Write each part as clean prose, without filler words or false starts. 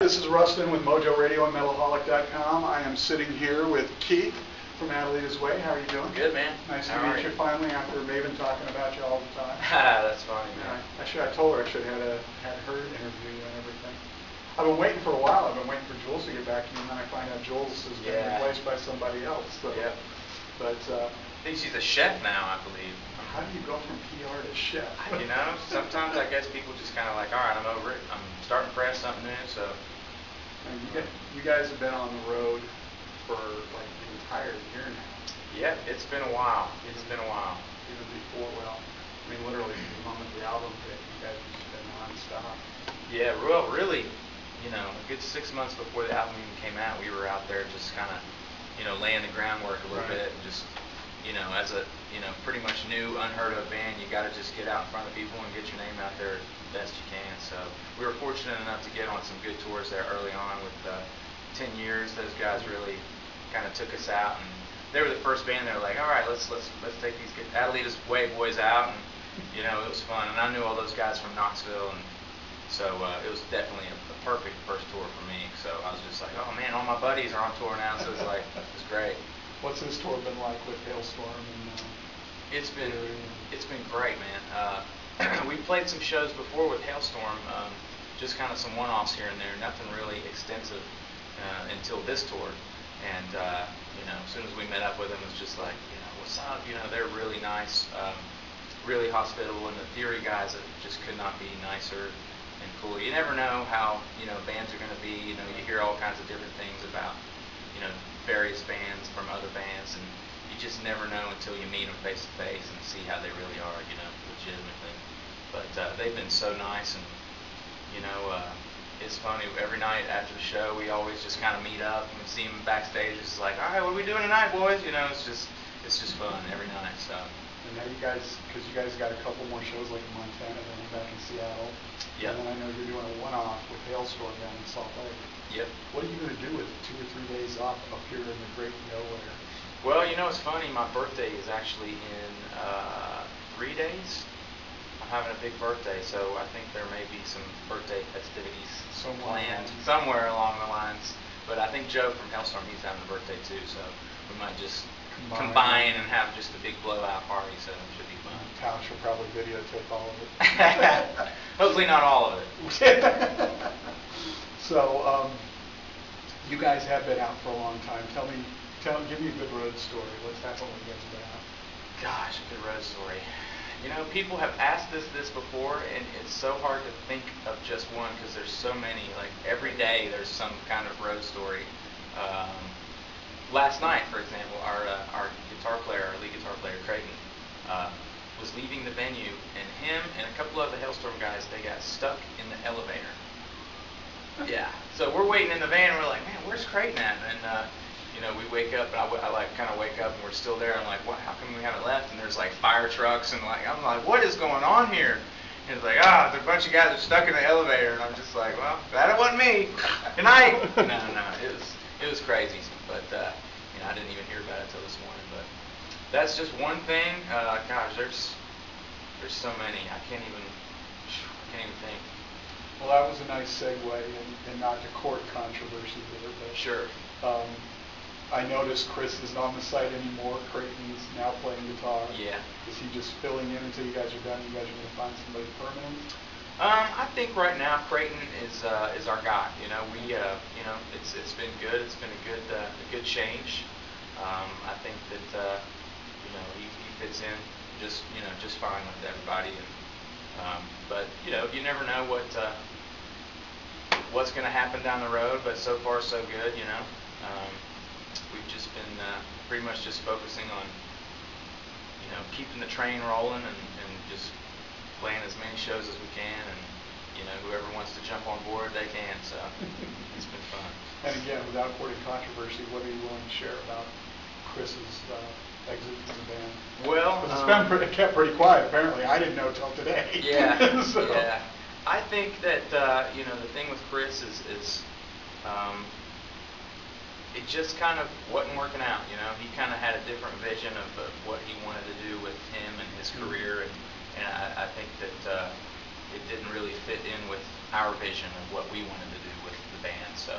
this is Rustin with Mojo Radio and Metalholic.com. I am sitting here with Keith from Adelitas Way. How are you doing? Good, man. Nice to meet you finally after Maven talking about you all the time. That's funny, man. I told her I should have had her interview you and everything. I've been waiting for a while. I've been waiting for Jules to get back to me, and then I find out Jules has been replaced by somebody else. So. Yep. But I think she's a chef now, I believe. How do you go from PR to chef? You know, sometimes I guess people just kind of like, all right, I'm over it. I'm starting fresh, something new. So. And you guys have been on the road for like the entire year now. Yeah, it's been a while. It's been a while. Even before, well, I mean, literally from the moment the album hit, you guys have just been nonstop. Yeah, well, really, you know, a good 6 months before the album even came out, we were out there just kind of, you know, laying the groundwork a little bit, and just, you know, as a, you know, pretty much new, unheard of band, you got to just get out in front of people and get your name out there the best you can. So we were fortunate enough to get on some good tours there early on with 10 years. Those guys really kind of took us out, and they were the first band. They were like, all right, let's take these Adelitas Way boys out, and you know, it was fun. And I knew all those guys from Knoxville, and so it was definitely a perfect first tour for me. So I was just like, oh man, all my buddies are on tour now, so it's like, it's great. What's this tour been like with Hailstorm? And, it's been great, man. We played some shows before with Hailstorm, just kind of some one-offs here and there, nothing really extensive until this tour. And you know, as soon as we met up with them, it was just like, you know, what's up? You know, they're really nice, really hospitable, and the Theory guys just could not be nicer and cool. You never know how, you know, bands are going to be. You know, you hear all kinds of different things about, you know, various bands from other bands, and you just never know until you meet them face to face and see how they really are, you know, legitimately. But they've been so nice, and you know, it's funny. Every night after the show, we always just kind of meet up and see them backstage. It's like, all right, what are we doing tonight, boys? You know, it's just fun every night. So. And now you guys, because you guys got a couple more shows like in Montana and then back in Seattle. Yeah. And then I know you're doing a one-off with Hailstorm down in Salt Lake. Yep. What are you going to do with 2 or 3 days off up here in the great nowhere? Well, you know, it's funny. My birthday is actually in 3 days. I'm having a big birthday, so I think there may be some birthday festivities planned somewhere along the lines. But I think Joe from Hailstorm, he's having a birthday too, so we might just combine and have just a big blowout party, so it should be fun. Tash will probably videotape all of it. Hopefully not all of it. So, you guys have been out for a long time. Give me a good road story. What's happened when you guys have been out? Gosh, a good road story. You know, people have asked us this before, and it's so hard to think of just one because there's so many. Like every day, there's some kind of road story. Last night, for example, our guitar player, our lead guitar player, Creighton, was leaving the venue, and him and a couple of the Hailstorm guys, they got stuck in the elevator. Yeah. So we're waiting in the van, and we're like, man, where's Creighton at? And you know, we wake up, and I like kind of wake up, and we're still there. I'm like, what? How come we haven't left? And there's like fire trucks, and like I'm like, what is going on here? And it's like, a bunch of guys are stuck in the elevator, and I'm just like, well, that wasn't me. Good night. No, it was crazy, but you know, I didn't even hear about it until this morning. But that's just one thing. Gosh, there's so many. I can't even think. Well, that was a nice segue, and not to court controversy there, but sure. I noticed Chris isn't on the site anymore. Creighton's now playing guitar. Yeah. Is he just filling in until you guys are done? You guys are going to find somebody permanent? I think right now Creighton is our guy. You know, you know, it's been good. It's been a good change. I think that you know, he fits in just fine with everybody. And but you know, you never know what's going to happen down the road. But so far so good. You know. We've just been pretty much just focusing on, you know, keeping the train rolling and just playing as many shows as we can, and you know, whoever wants to jump on board, they can. So it's been fun. And again, without courting controversy, what are you willing to share about Chris's exit from the band? Well, it's kept pretty quiet. Apparently, I didn't know till today. Yeah, so. Yeah. I think that you know, the thing with Chris is it just kind of wasn't working out. You know, he kind of had a different vision of what he wanted to do with him and his career, and I think that it didn't really fit in with our vision of what we wanted to do with the the band. So,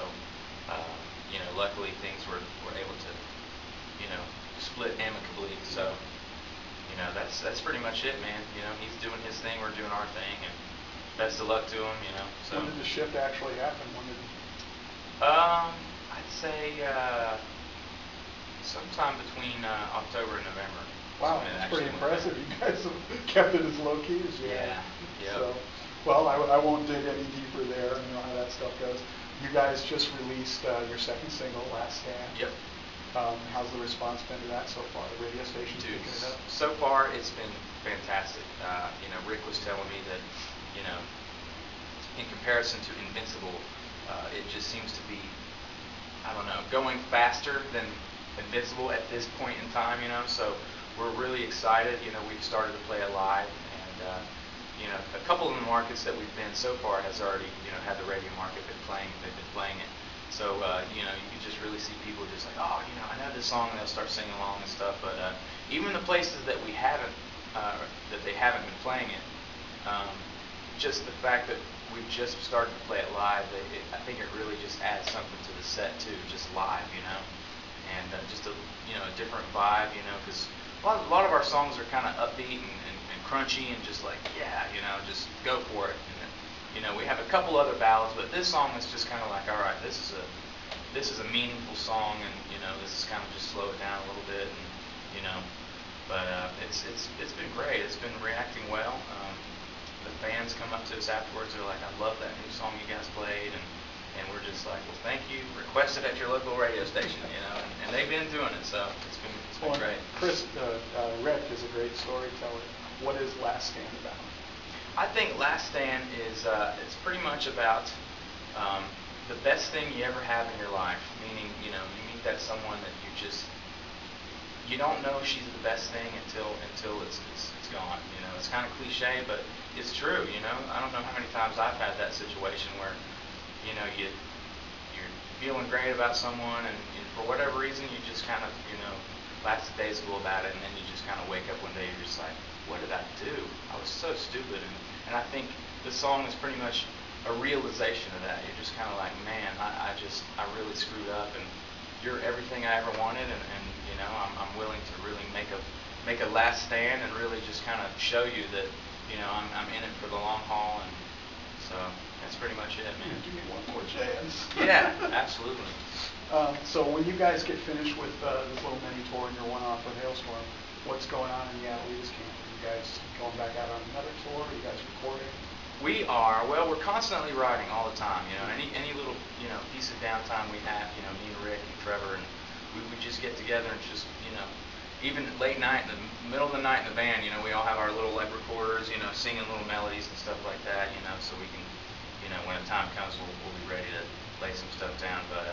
you know, luckily things were able to, you know, split amicably. So, you know, that's pretty much it, man. You know, he's doing his thing, we're doing our thing, and best of luck to him, you know. So. When did the shift actually happen? When did? I'd say sometime between October and November. Wow, that's pretty impressive. You guys have kept it as low key as you have. Yeah. So, well, I won't dig any deeper there. You know how that stuff goes. You guys just released your second single, Last Stand. Yep. How's the response been to that so far? The radio station's picking it up? So far, it's been fantastic. You know, Rick was telling me that, you know, in comparison to Invincible, it just seems to be, I don't know, going faster than Invincible at this point in time, you know. So we're really excited. You know, we've started to play it live, and you know, a couple of the markets that we've been so far has already, you know, had the radio market they've been playing it. So, you know, you can just really see people just like, oh, you know, I know this song, and they'll start singing along and stuff. But even the places that we haven't, that they haven't been playing it, just the fact that we've just started to play it live, I think it really just adds something to the set too, just live, you know, and just a, you know, a different vibe, you know, because a lot of our songs are kind of upbeat and crunchy and just like, yeah, you know, just go for it. And, you know, we have a couple other ballads, but this song is just kind of like, all right, this is a meaningful song, and you know, this is kind of just slow it down a little bit, and you know, but it's been great. It's been reacting well. The fans come up to us afterwards. They're like, I love that new song you guys played, and we're just like, well, thank you. Request it at your local radio station, you know, and they've been doing it, so it's been great. Chris, Rick is a great storyteller. What is Last Stand about? I think Last Stand is it's pretty much about the best thing you ever have in your life. Meaning, you know, you meet that someone that you don't know she's the best thing until it's gone. You know, it's kind of cliche, but it's true. You know, I don't know how many times I've had that situation where, you know, you're feeling great about someone, and for whatever reason you just kind of, you know, lackadaisical about it, and then you just kind of wake up one day and you're just like, what did I do? I was so stupid. And I think the song is pretty much a realization of that. You're just kind of like, man, I really screwed up, and you're everything I ever wanted, and you know, I'm willing to really make a last stand and really just kind of show you that, you know, I'm in it for the long haul, and so that's pretty much it, man. Give me one more chance. Yeah, absolutely. So when you guys get finished with this little mini tour and you're one off with Hailstorm, what's going on in the Adelitas camp? Are you guys going back out on another tour? Are you guys recording? We are. Well, we're constantly writing all the time. You know, any little, you know, piece of downtime we have, you know, me and Rick and Trevor, and we just get together and just, you know, even late night, in the middle of the night in the van, you know, we all have our little leg recorders, you know, singing little melodies and stuff like that, you know, so we can, you know, when the time comes, we'll be ready to lay some stuff down. But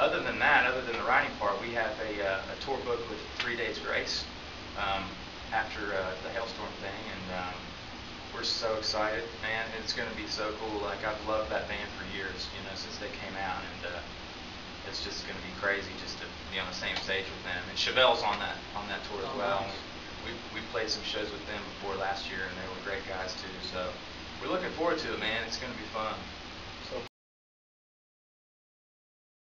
other than that, other than the writing part, we have a tour book with 3 Days Grace after the Hailstorm thing, and we're so excited, man. It's going to be so cool. Like, I've loved that band for years, you know, since they came out, and it's just going to be crazy just to be on the same stage with them. And Chevelle's on that tour as well. Nice. We played some shows with them before last year, and they were great guys too. So we're looking forward to it, man. It's going to be fun.